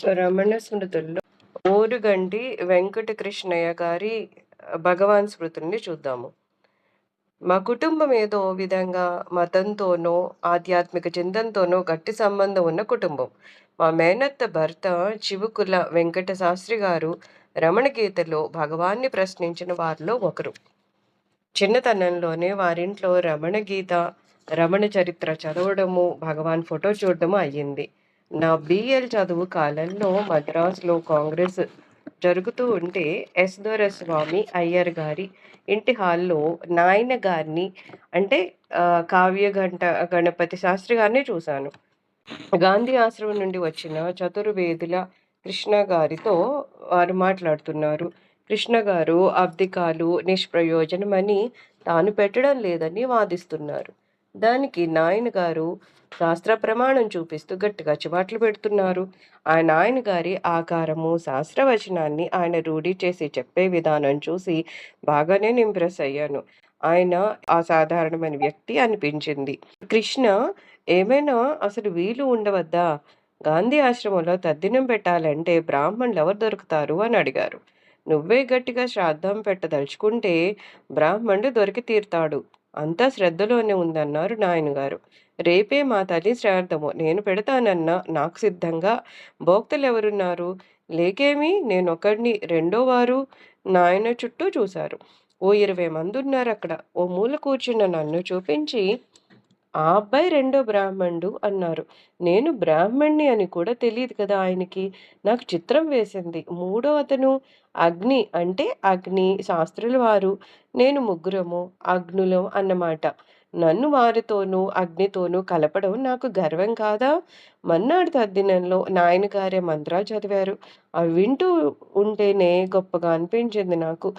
రమణ స్మృతుల్లో ఓరుగంటి వెంకటకృష్ణయ్య గారి భగవాన్ స్మృతుల్ని చూద్దాము. మా కుటుంబం ఏదో ఓ విధంగా మతంతోనో, ఆధ్యాత్మిక చింతనతోనో గట్టి సంబంధం ఉన్న కుటుంబం. మా మేనత్త భర్త చివుకుల వెంకట శాస్త్రి గారు రమణ గీతలో భగవాన్ని ప్రశ్నించిన వారిలో ఒకరు. చిన్నతనంలోనే వారింట్లో రమణ గీత, రమణ చరిత్ర చదవడము, భగవాన్ ఫోటో చూడడము అయ్యింది. నా బిఎల్ చదువు కాలంలో మద్రాసులో కాంగ్రెస్ జరుగుతూ ఉంటే ఎస్ దొరస్వామి అయ్యర్ గారి ఇంటి హాల్లో నాయన గారిని అంటే కావ్య గణపతి శాస్త్రి గారిని చూశాను. గాంధీ ఆశ్రమం నుండి వచ్చిన చతుర్వేదుల కృష్ణ గారితో వారు మాట్లాడుతున్నారు. కృష్ణ గారు అబ్దికాలు నిష్ప్రయోజనమని తాను పెట్టడం లేదని వాదిస్తున్నారు. దానికి నాయన గారు శాస్త్ర ప్రమాణం చూపిస్తూ గట్టిగా చివాట్లు పెడుతున్నారు. ఆయన గారి ఆకారము, శాస్త్రవచనాన్ని ఆయన రూఢి చేసి చెప్పే విధానం చూసి బాగానే ఇంప్రెస్ అయ్యాను. ఆయన అసాధారణమైన వ్యక్తి అనిపించింది. కృష్ణ ఏమైనా అసలు వీలు ఉండవద్దా? గాంధీ ఆశ్రమంలో తద్దినం పెట్టాలంటే బ్రాహ్మణులు ఎవరు దొరుకుతారు అని అడిగారు. నువ్వే గట్టిగా శ్రాద్ధం పెట్టదలుచుకుంటే బ్రాహ్మణుడు దొరికి తీరుతాడు. అంతా శ్రద్ధలోనే ఉందన్నారు నాయనగారు. రేపే మా తల్లి శ్రాద్ధము, నేను పెడతానన్నా నాకు సిద్ధంగా భోక్తలెవరున్నారు? లేకేమి నేనొకడిని, రెండో వారు నాయన చుట్టూ చూశారు. ఓ 20 మంది ఉన్నారు అక్కడ. ఓ మూల కూర్చున్న నన్ను చూపించి, ఆ అబ్బాయి రెండో బ్రాహ్మణుడు అన్నారు. నేను బ్రాహ్మణ్ణి అని కూడా తెలియదు కదా ఆయనకి. నాకు చిత్రం వేసింది. మూడో అతను అగ్ని అంటే అగ్ని శాస్త్రుల వారు, నేను ముగ్గురము అగ్నులం అన్నమాట. నన్ను వారితోనూ అగ్నితోనూ కలపడం నాకు గర్వం కాదా? మన్నాడు తద్దినంలో నాయనగారే మంత్రాలు చదివారు. అవి వింటూ ఉంటేనే గొప్పగా అనిపించింది నాకు.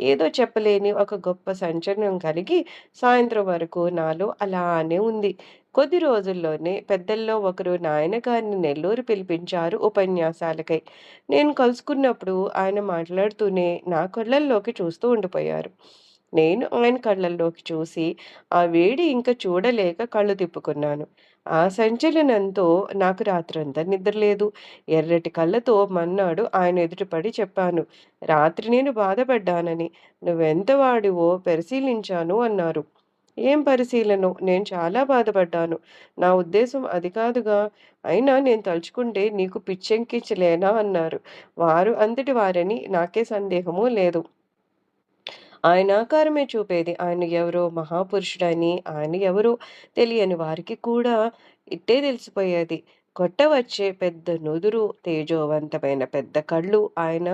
ఏదో చెప్పలేని ఒక గొప్ప సంచలనం కలిగి సాయంత్రం వరకు నాలో అలానే ఉంది. కొద్ది రోజుల్లోనే పెద్దల్లో ఒకరు నాయనగారిని నెల్లూరు పిలిపించారు ఉపన్యాసాలకై. నేను కలుసుకున్నప్పుడు ఆయన మాట్లాడుతూనే నా కళ్ళల్లోకి చూస్తూ ఉండిపోయారు. నేను ఆయన కళ్ళల్లోకి చూసి ఆ వేడి ఇంకా చూడలేక కళ్ళు తిప్పుకున్నాను. ఆ సంచలనంతో నాకు రాత్రంతా నిద్రలేదు. ఎర్రటి కళ్ళతో మన్నాడు ఆయన ఎదుటపడి చెప్పాను. రాత్రి నేను బాధపడ్డానని. నువ్వెంత వాడివో పరిశీలించాను అన్నారు. ఏం పరిశీలనో? నేను చాలా బాధపడ్డాను. నా ఉద్దేశం అది కాదుగా. అయినా నేను తలుచుకుంటే నీకు పిచ్చెక్కించలేనా అన్నారు. వారు అంతటి వారని నాకే సందేహమూ లేదు. ఆయన ఆకారమే చూపేది. ఆయన ఎవరో మహాపురుషుడని, ఆయన ఎవరో తెలియని వారికి కూడా ఇట్టే తెలిసిపోయేది. కొట్టవచ్చే పెద్ద నుదురు, తేజోవంతమైన పెద్ద కళ్ళు, ఆయన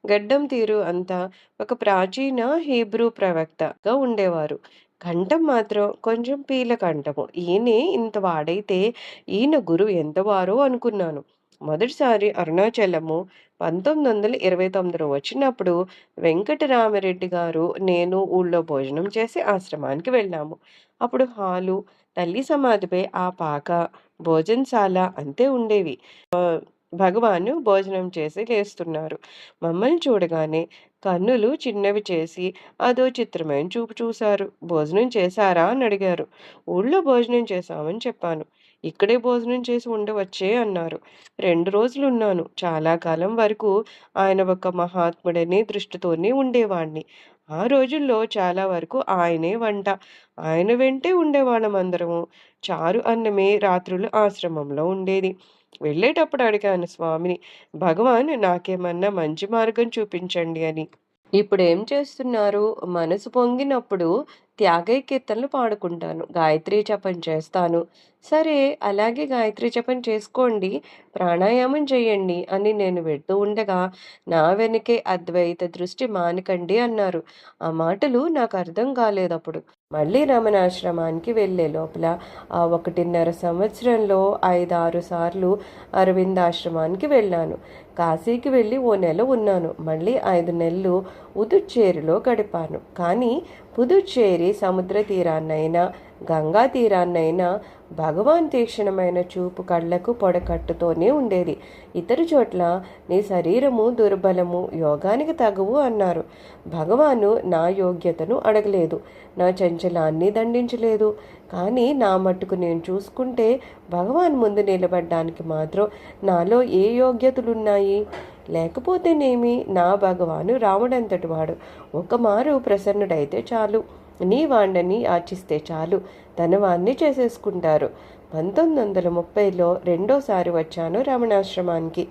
గడ్డం తీరు అంతా ఒక ప్రాచీన హీబ్రూ ప్రవక్తగా ఉండేవారు. కంఠం మాత్రం కొంచెం పీల కంఠము. ఈయనే ఇంత వాడైతే ఈయన గురువు ఎంతవారో అనుకున్నాను. మొదటిసారి అరుణాచలము 1929లో వచ్చినప్పుడు వెంకటరామరెడ్డి గారు, నేను ఊళ్ళో భోజనం చేసి ఆశ్రమానికి వెళ్ళాము. అప్పుడు హాలు, తల్లి సమాధిపై ఆ పాక, భోజనశాల అంతే ఉండేవి. భగవాను భోజనం చేసి లేస్తున్నారు. మమ్మల్ని చూడగానే కన్నులు చిన్నవి చేసి అదో చిత్రమైన చూపు చూశారు. భోజనం చేశారా అని అడిగారు. ఊళ్ళో భోజనం చేశామని చెప్పాను. ఇక్కడే భోజనం చేసి ఉండవచ్చే అన్నారు. 2 రోజులున్నాను. చాలా కాలం వరకు ఆయన ఒక మహాత్ముడనే దృష్టితోనే ఉండేవాణ్ణి. ఆ రోజుల్లో చాలా వరకు ఆయనే వంట. ఆయన వెంటే ఉండేవాళ్ళమందరము. చారు అన్నమే రాత్రులు ఆశ్రమంలో ఉండేది. వెళ్ళేటప్పుడు అడిగాను స్వామిని, భగవాన్ నాకేమన్నా మంచి మార్గం చూపించండి అని. ఇప్పుడేం చేస్తున్నారు? మనసు పొంగినప్పుడు త్యాగయ్య కీర్తనలు పాడుకుంటాను. గాయత్రీ జపం చేస్తాను. సరే, అలాగే గాయత్రీ జపం చేసుకోండి, ప్రాణాయామం చేయండి అని నేను వెళ్తూ ఉండగా నా వెనకే అద్వైత దృష్టి మానకండి అన్నారు. ఆ మాటలు నాకు అర్థం కాలేదప్పుడు. మళ్ళీ రమణాశ్రమానికి వెళ్ళే లోపల ఆ 1.5 సంవత్సరంలో 5-6 సార్లు అరవిందాశ్రమానికి వెళ్ళాను. కాశీకి వెళ్ళి ఓ నెల ఉన్నాను. మళ్ళీ 5 నెలలు పుదుచ్చేరిలో గడిపాను. కానీ పుదుచ్చేరి సముద్ర తీరాన్నైనా గంగా తీరాన్నైనా భగవాన్ తీక్షణమైన చూపు కళ్లకు పొడకట్టుతోనే ఉండేది. ఇతర చోట్ల నీ శరీరము దుర్బలము, యోగానికి తగవు అన్నారు. భగవాను నా యోగ్యతను అడగలేదు, నా చంచలాన్ని దండించలేదు. కానీ నా మట్టుకు నేను చూసుకుంటే భగవాన్ ముందు నిలబడ్డానికి మాత్రం నాలో ఏ యోగ్యతలున్నాయి? లేకపోతేనేమి, నా భగవాను రాముడంతటి వాడు. ఒకమారు ప్రసన్నుడైతే చాలు, నీ వాణ్ణని యాచిస్తే చాలు, ధనవాన్ని చేసేసుకుంటారు. 1930లో రెండోసారి వచ్చాను రమణాశ్రమానికి.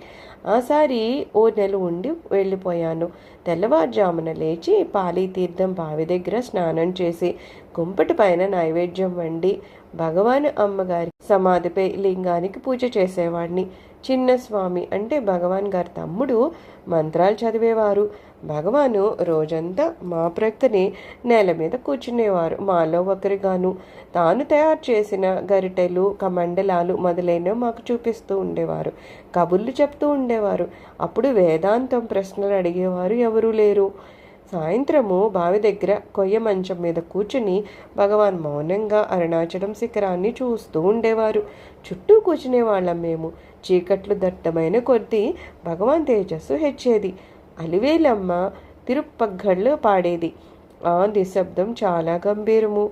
ఆసారి ఓ నెల ఉండి వెళ్ళిపోయాను. తెల్లవారుజామున లేచి పాలీతీర్థం బావి దగ్గర స్నానం చేసి కుంపటి పైన నైవేద్యం వండి భగవాన్ అమ్మగారి సమాధిపై లింగానికి పూజ చేసేవాడిని. చిన్నస్వామి అంటే భగవాన్ గారి తమ్ముడు మంత్రాలు చదివేవారు. భగవాను రోజంతా మా ప్రక్కనే నేల మీద కూర్చునేవారు. మాలో ఒకరిగాను తాను తయారు చేసిన గరిటెలు, కమండలాలు మొదలైనవి మాకు చూపిస్తూ ఉండేవారు. కబుర్లు చెప్తూ ఉండేవారు. అప్పుడు వేదాంతం ప్రశ్నలు అడిగేవారు ఎవరూ లేరు. సాయంత్రము బావి దగ్గర కొయ్య మంచం మీద కూర్చుని భగవాన్ మౌనంగా అరుణాచలం శిఖరాన్ని చూస్తూ ఉండేవారు. చుట్టూ కూర్చునేవాళ్ళం మేము. చీకట్లు దట్టమైన కొద్దీ భగవాన్ తేజస్సు హెచ్చేది. అలివేలమ్మ తిరుప్పగ్గళ్ళు పాడేది. ఆ నిశ్శబ్దం చాలా గంభీరము.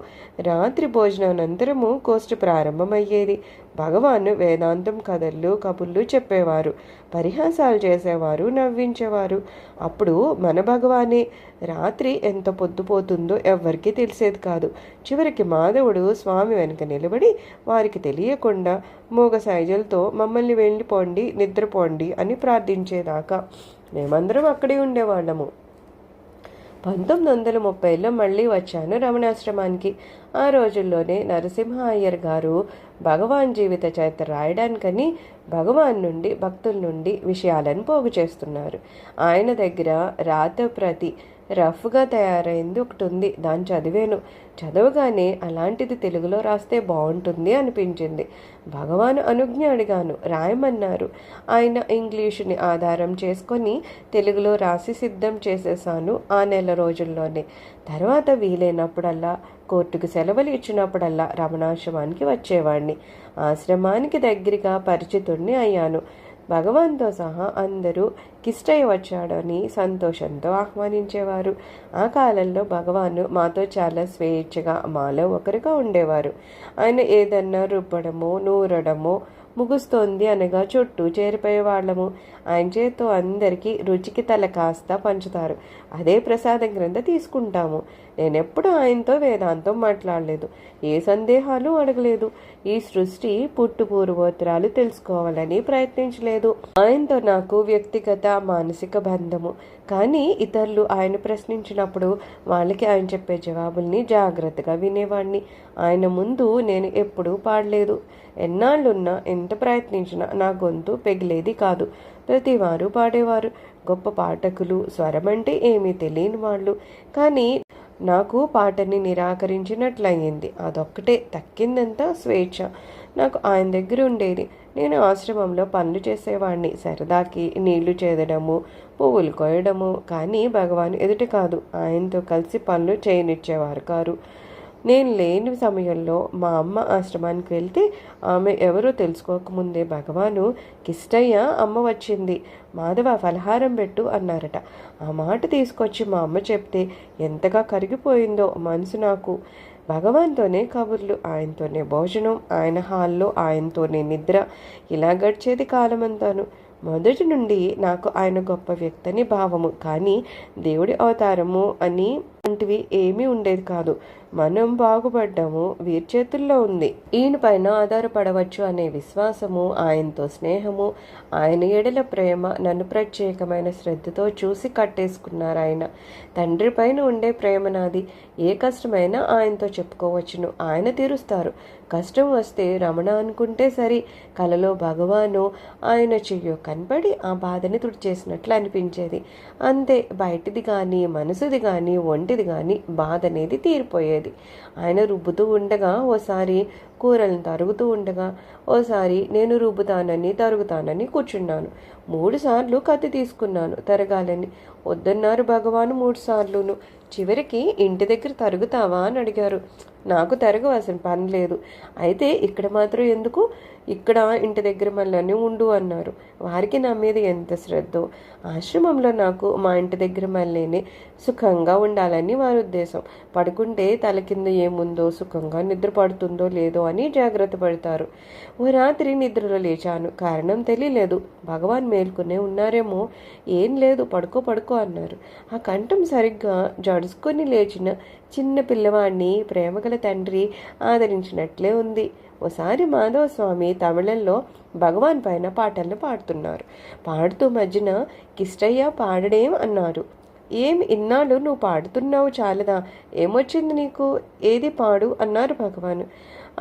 రాత్రి భోజనానంతరము కోష్టి ప్రారంభమయ్యేది. భగవాను వేదాంతం కథలు, కబుర్లు చెప్పేవారు, పరిహాసాలు చేసేవారు, నవ్వించేవారు. అప్పుడు మన భగవానే. రాత్రి ఎంత పొద్దుపోతుందో ఎవ్వరికీ తెలిసేది కాదు. చివరికి మాధవుడు స్వామి వెనుక నిలబడి వారికి తెలియకుండా మూగ సైజలతో మమ్మల్ని వెళ్ళిపోండి, నిద్రపోండి అని ప్రార్థించేదాకా మేమందరం అక్కడే ఉండేవాళ్ళము. 1930లో మళ్ళీ వచ్చాను రమణాశ్రమానికి. ఆ రోజుల్లోనే నరసింహ అయ్యర్ గారు భగవాన్ జీవిత చరిత్ర రాయడానికని భగవాన్ నుండి, భక్తుల నుండి విషయాలను పోగు చేస్తున్నారు. ఆయన దగ్గర రాతప్రతి రఫ్గా తయారైంది ఒకటి ఉంది. దాన్ని చదివాను. చదవగానే అలాంటిది తెలుగులో రాస్తే బాగుంటుంది అనిపించింది. భగవాన్ అనుజ్ఞ అడిగాను, రాయమన్నారు. ఆయన ఇంగ్లీషుని ఆధారం చేసుకొని తెలుగులో రాసి సిద్ధం చేసేసాను ఆ నెల రోజుల్లోనే. తర్వాత వీలైనప్పుడల్లా, కోర్టుకు సెలవులు ఇచ్చినప్పుడల్లా రమణాశ్రమానికి వచ్చేవాడిని. ఆశ్రమానికి దగ్గరగా పరిచితుడిని అయ్యాను. భగవాన్తో సహా అందరూ కిష్టయ్య వచ్చాడని సంతోషంతో ఆహ్వానించేవారు. ఆ కాలంలో భగవాను మాతో చాలా స్వేచ్ఛగా, మాలో ఒకరుగా ఉండేవారు. ఆయన ఏదన్నా రుబ్బడమో, నూరడమో ముగుస్తోంది అనగా చుట్టూ చేరిపోయేవాళ్ళము. ఆయన చేత్తో అందరికీ రుచికి తల కాస్త పంచుతారు. అదే ప్రసాదం క్రింద తీసుకుంటాము. నేనెప్పుడు ఆయనతో వేదాంతం మాట్లాడలేదు, ఏ సందేహాలు అడగలేదు, ఈ సృష్టి పుట్టు పూర్వోత్తరాలు తెలుసుకోవాలని ప్రయత్నించలేదు. ఆయనతో నాకు వ్యక్తిగత మానసిక బంధము. కానీ ఇతరులు ఆయన ప్రశ్నించినప్పుడు వాళ్ళకి ఆయన చెప్పే జవాబుల్ని జాగ్రత్తగా వినేవాడిని. ఆయన ముందు నేను ఎప్పుడూ పాడలేదు. ఎన్నాళ్ళున్నా, ఎంత ప్రయత్నించినా నా గొంతు పెగిలేది కాదు. ప్రతివారు పాడేవారు. గొప్ప పాఠకులు, స్వరం అంటే ఏమీ తెలియని వాళ్ళు. కానీ నాకు పాటని నిరాకరించినట్లయింది. అదొక్కటే, తక్కిందంతా స్వేచ్ఛ నాకు ఆయన దగ్గర ఉండేది. నేను ఆశ్రమంలో పనులు చేసేవాడిని, సరదాకి నీళ్లు చేదడము, పువ్వులు కోయడము. కానీ భగవాన్ ఎదుటి కాదు, ఆయనతో కలిసి పనులు చేయనిచ్చేవారు కారు. నేను లేని సమయంలో మా అమ్మ ఆశ్రమానికి వెళ్తే ఆమె ఎవరో తెలుసుకోకముందే భగవాను, కిష్టయ్య అమ్మ వచ్చింది, మాధవ ఫలహారం పెట్టు అన్నారట. ఆ మాట తీసుకొచ్చి మా అమ్మ చెప్తే ఎంతగా కరిగిపోయిందో మనసు నాకు. భగవాన్తోనే కబుర్లు, ఆయనతోనే భోజనం, ఆయన హాల్లో ఆయనతోనే నిద్ర, ఇలా గడిచేది కాలమంతాను. మొదటి నుండి నాకు ఆయన గొప్ప వ్యక్తని భావము. కానీ దేవుడి అవతారము అని వంటివి ఏమీ ఉండేది కాదు. మనం బాగుపడ్డాము, వీరి చేతుల్లో ఉంది. ఈయన పైన ఆధారపడవచ్చు అనే విశ్వాసము, ఆయనతో స్నేహము, ఆయన ఎడల ప్రేమ నన్ను ప్రత్యేకమైన శ్రద్ధతో చూసి కట్టేసుకున్నారు ఆయన. తండ్రి పైన ఉండే ప్రేమ నాది. ఏ కష్టమైనా ఆయనతో చెప్పుకోవచ్చును, ఆయన తీరుస్తారు. కష్టం వస్తే రమణ అనుకుంటే సరి. కలలో భగవాను ఆయన చెయ్యో కనపడి ఆ బాధని తుడిచేసినట్లు అనిపించేది. అంతే, బయటిది కానీ, మనసుది కానీ, ఒంటిది కానీ బాధ అనేది తీరిపోయేది. ఆయన రుబ్బుతూ ఉండగా ఓసారి కూరలను తరుగుతూ ఉండగా ఓసారి నేను రుబ్బుతానని తరుగుతానని కూర్చున్నాను. 3 సార్లు కత్తి తీసుకున్నాను తరగాలని. వద్దన్నారు భగవాను 3 సార్లును. చివరికి ఇంటి దగ్గర తరుగుతావా అని అడిగారు. నాకు తరగవలసిన పని లేదు, అయితే ఇక్కడ మాత్రం ఎందుకు, ఇక్కడ ఇంటి దగ్గర మళ్ళీ ఉండు అన్నారు. వారికి నా మీద ఎంత శ్రద్ధో. ఆశ్రమంలో నాకు మా ఇంటి దగ్గర మళ్ళీనే సుఖంగా ఉండాలని వారి ఉద్దేశం. పడుకుంటే తల కింద ఏముందో, సుఖంగా నిద్ర పడుతుందో లేదో అని జాగ్రత్త పడతారు. ఓ రాత్రి నిద్రలో లేచాను. కారణం తెలియలేదు. భగవాన్ మేల్కొనే ఉన్నారేమో. ఏం లేదు, పడుకో పడుకో అన్నారు. ఆ కంఠం సరిగ్గా జడుసుకొని లేచిన చిన్న పిల్లవాడిని ప్రేమగల తండ్రి ఆదరించినట్లే ఉంది. ఓసారి మాధవ స్వామి తమిళంలో భగవాన్ పైన పాటలను పాడుతున్నారు. పాడుతూ మధ్యన కిష్టయ్య పాడడేం అన్నారు. ఏం ఇన్నాళ్ళు నువ్వు పాడుతున్నావు చాలదా, ఏమొచ్చింది నీకు, ఏది పాడు అన్నారు భగవాన్.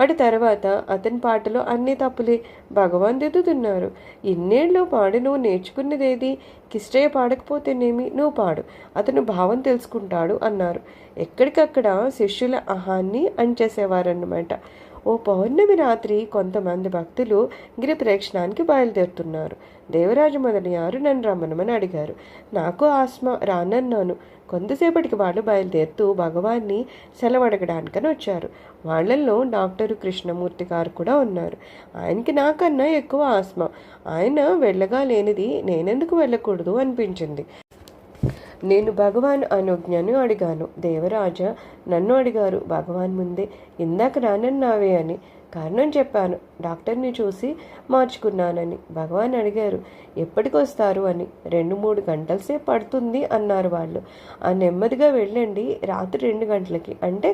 అటు తర్వాత అతని పాటలో అన్ని తప్పులే. భగవాన్ దిద్దుతున్నారు. ఇన్నేళ్ళు పాడి నువ్వు నేర్చుకున్నదేది, కిష్టయ్య పాడకపోతేనేమి, నువ్వు పాడు, అతను భావం తెలుసుకుంటాడు అన్నారు. ఎక్కడికక్కడ శిష్యుల అహాన్ని అంచేసేవారన్నమాట. ఓ పౌర్ణమి రాత్రి కొంతమంది భక్తులు గిరి ప్రేక్షణానికి బయలుదేరుతున్నారు. దేవరాజు మొదలయ్యారు నన్ను రమ్మనమని అడిగారు. నాకు ఆస్మా, రానన్నాను. కొంతసేపటికి వాళ్ళు బయలుదేరుతూ భగవాన్ని సెలవడగడానికని వచ్చారు. వాళ్ళల్లో డాక్టర్ కృష్ణమూర్తి గారు కూడా ఉన్నారు. ఆయనకి నాకన్నా ఎక్కువ ఆస్మా. ఆయన వెళ్ళగా లేనిది నేనెందుకు వెళ్ళకూడదు అనిపించింది. నేను భగవాన్ అనుజ్ఞను అడిగాను. దేవరాజ నన్ను అడిగారు భగవాన్ ముందే, ఇందాక రానన్నావే అని. కారణం చెప్పాను. డాక్టర్ని చూసి మార్చుకున్నానని. భగవాన్ అడిగారు ఎప్పటికొస్తారు అని. 2-3 గంటల సేపు పడుతుంది అన్నారు వాళ్ళు. ఆ నెమ్మదిగా వెళ్ళండి, రాత్రి 2 గంటలకి అంటే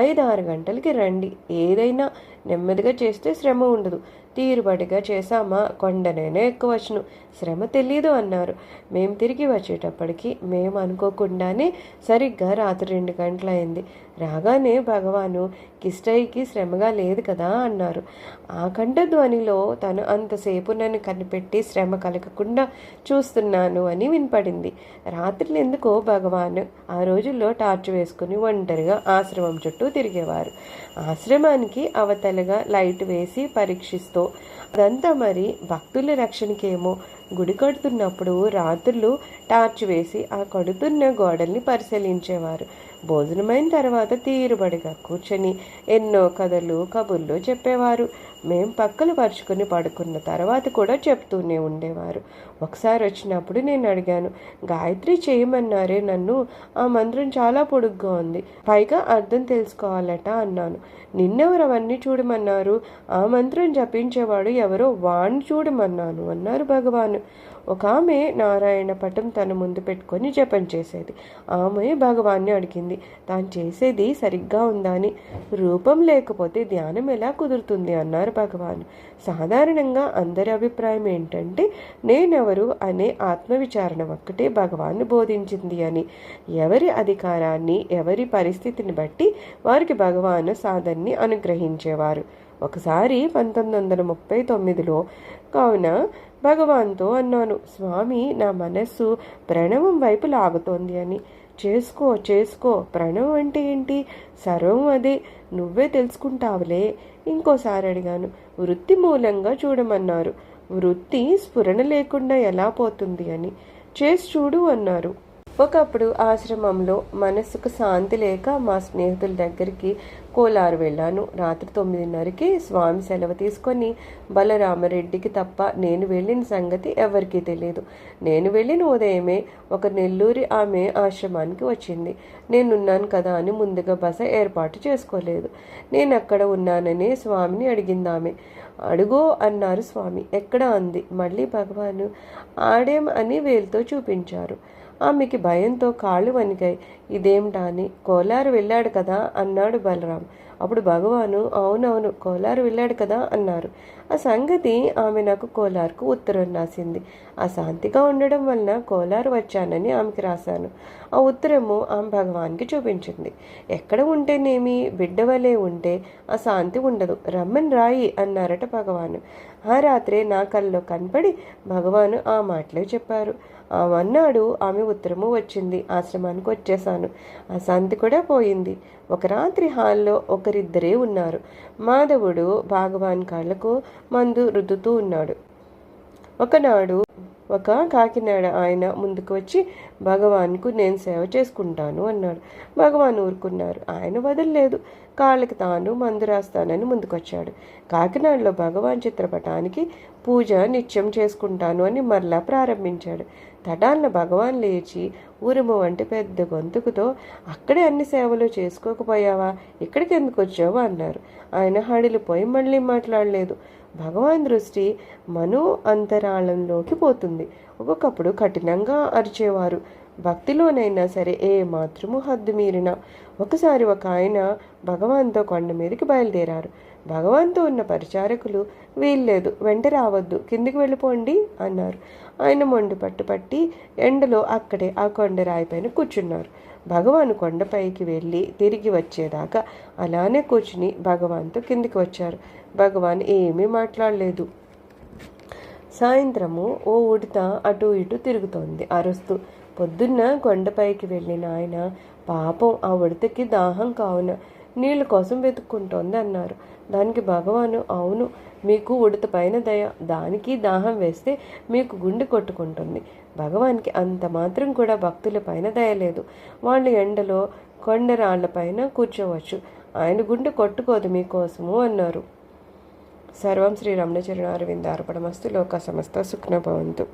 5-6 గంటలకి రండి. ఏదైనా నెమ్మదిగా చేస్తే శ్రమ ఉండదు. తీరుబడిగా చేశామా కొండనైనా ఎక్కవచ్చును, శ్రమ తెలీదు అన్నారు. మేము తిరిగి వచ్చేటప్పటికి మేము అనుకోకుండానే సరిగ్గా రాత్రి 2 గంటలైంది. రాగానే భగవాను కిష్టయ్యకి శ్రమగా లేదు కదా అన్నారు. ఆ కంఠధ్వనిలో తను అంతసేపు నన్ను కనిపెట్టి శ్రమ కలగకుండా చూస్తున్నాను అని వినపడింది. రాత్రులు ఎందుకో భగవాన్ ఆ రోజుల్లో టార్చ్ వేసుకుని ఒంటరిగా ఆశ్రమం చుట్టూ తిరిగేవారు. ఆశ్రమానికి అవతలగా లైట్ వేసి పరీక్షిస్తూ, అదంతా మరి భక్తుల రక్షణకేమో. గుడి కడుతున్నప్పుడు రాత్రులు టార్చ్ వేసి ఆ కడుతున్న గోడల్ని పరిశీలించేవారు. భోజనమైన తర్వాత తీరుబడిగా కూర్చొని ఎన్నో కథలు కబుర్లు చెప్పేవారు. మేం పక్కలు పరుచుకొని పడుకున్న తర్వాత కూడా చెప్తూనే ఉండేవారు. ఒకసారి వచ్చినప్పుడు నేను అడిగాను, గాయత్రి చేయమన్నారే నన్ను, ఆ మంత్రం చాలా పొడుగ్గా ఉంది, పైగా అర్థం తెలుసుకోవాలట అన్నాను. నిన్నెవరు అవన్నీ చూడమన్నారు, ఆ మంత్రం జపించేవాడు ఎవరో వాణ్ణి చూడమన్నాను అన్నారు భగవాను. ఒక ఆమె నారాయణ పటం తన ముందు పెట్టుకొని జపం చేసేది. ఆమె భగవాన్ని అడిగింది తాను చేసేది సరిగ్గా ఉందా అని. రూపం లేకపోతే ధ్యానం ఎలా కుదురుతుంది అన్నారు భగవాన్. సాధారణంగా అందరి అభిప్రాయం ఏంటంటే నేనెవరు అనే ఆత్మవిచారణ ఒక్కటే భగవాన్ బోధించింది అని. ఎవరి అధికారాన్ని, ఎవరి పరిస్థితిని బట్టి వారికి భగవాన్ సాధనని అనుగ్రహించేవారు. ఒకసారి 1939లో కావున భగవాన్తో అన్నాను, స్వామి నా మనస్సు ప్రణవం వైపు లాగుతోంది అని. చేసుకో చేసుకో, ప్రణవం అంటే ఏంటి, సర్వం అదే, నువ్వే తెలుసుకుంటావులే. ఇంకోసారి అడిగాను, వృత్తి మూలంగా చూడమన్నారు. వృత్తి స్ఫురణ లేకుండా ఎలా పోతుంది అని. చేసి చూడు అన్నారు. ఒకప్పుడు ఆశ్రమంలో మనస్సుకు శాంతి లేక మా స్నేహితుల దగ్గరికి కోలారు వెళ్ళాను. రాత్రి 9:30కి స్వామి సెలవు తీసుకొని బలరామరెడ్డికి తప్ప నేను వెళ్ళిన సంగతి ఎవరికీ తెలియదు. నేను వెళ్ళిన ఉదయమే ఒక నెల్లూరి ఆమె ఆశ్రమానికి వచ్చింది. నేనున్నాను కదా అని ముందుగా బస ఏర్పాటు చేసుకోలేదు. నేను అక్కడ ఉన్నాననే స్వామిని అడిగింది ఆమె. అడుగో అన్నారు స్వామి. ఎక్కడ అంది. మళ్ళీ భగవాను ఆడేం అని వేలుతో చూపించారు. ఆమెకి భయంతో కాళ్ళు వణికాయి. ఇదేమిటా అని. కోలారు వెళ్ళాడు కదా అన్నాడు బలరాం. అప్పుడు భగవాను అవునవును కోలారు వెళ్ళాడు కదా అన్నారు. ఆ సంగతి ఆమె నాకు కోలారుకు ఉత్తరం రాసింది. ఆ శాంతిగా ఉండడం వలన కోలారు వచ్చానని ఆమెకి రాశాను. ఆ ఉత్తరము ఆమె భగవాన్కి చూపించింది. ఎక్కడ ఉంటేనేమి, బిడ్డవలే ఉంటే ఆ శాంతి ఉండదు, రమ్మని రాయి అన్నారట భగవాను. ఆ రాత్రే నా కల్లో కనపడి భగవాను ఆ మాటలే చెప్పారు. అన్నాడు. ఆమె ఉత్తరము వచ్చింది. ఆశ్రమానికి వచ్చేసాను. ఆ శాంతి కూడా పోయింది. ఒక రాత్రి హాల్లో ఒక ఒకరిద్దరే ఉన్నారు. మాధవుడు భగవాన్ కాళ్ళకు మందు రుద్దుతూ ఉన్నాడు. ఒకనాడు ఒక కాకినాడ ఆయన ముందుకు వచ్చి, భగవాన్కు నేను సేవ చేసుకుంటాను అన్నాడు. భగవాన్ ఊరుకున్నారు. ఆయన వదలలేదు. కాళ్ళకి తాను మందు రాస్తానని ముందుకొచ్చాడు. కాకినాడలో భగవాన్ చిత్రపటానికి పూజ నిత్యం చేసుకుంటాను అని మరలా ప్రారంభించాడు. తటాలన భగవాన్ లేచి ఉరుము వంటి పెద్ద గొంతుకుతో, అక్కడే అన్ని సేవలు చేసుకోకపోయావా, ఇక్కడికి ఎందుకు వచ్చావు అన్నారు. ఆయన హడిలిపోయి మళ్ళీ మాట్లాడలేదు. భగవాన్ దృష్టి మనో అంతరాళంలోకి పోతుంది. ఒక్కొక్కప్పుడు కఠినంగా అరిచేవారు. భక్తిలోనైనా సరే ఏ మాత్రము హద్దు మీరిన. ఒకసారి ఒక ఆయన భగవాన్తో కొండ మీదకి బయలుదేరారు. భగవాన్తో ఉన్న పరిచారకులు, వీల్లేదు, వెంట రావద్దు, కిందికి వెళ్ళిపోండి అన్నారు. ఆయన మొండి పట్టుపట్టి ఎండలో అక్కడే ఆ కొండరాయి పైన కూర్చున్నారు. భగవాన్ కొండపైకి వెళ్ళి తిరిగి వచ్చేదాకా అలానే కూర్చుని భగవాన్తో కిందికి వచ్చారు. భగవాన్ ఏమీ మాట్లాడలేదు. సాయంత్రము ఓ ఉడత అటు ఇటు తిరుగుతోంది అరుస్తూ. పొద్దున్న కొండపైకి వెళ్ళిన ఆయన, పాపం ఆ ఉడతకి దాహం కావున నీళ్ళ కోసం వెతుక్కుంటోంది అన్నారు. దానికి భగవాను, అవును, మీకు ఉడత పైన దయ, దానికి దాహం వేస్తే మీకు గుండె కొట్టుకుంటుంది. భగవాన్కి అంత మాత్రం కూడా భక్తుల పైన దయ లేదు. వాళ్ళు ఎండలో కొండరాళ్లపైన కూర్చోవచ్చు, ఆయన గుండె కొట్టుకోదు మీకోసము అన్నారు. సర్వం శ్రీ రమణచరణారవింద అర్పణమస్తు. లోక సమస్త సుఖ్న భవంతు.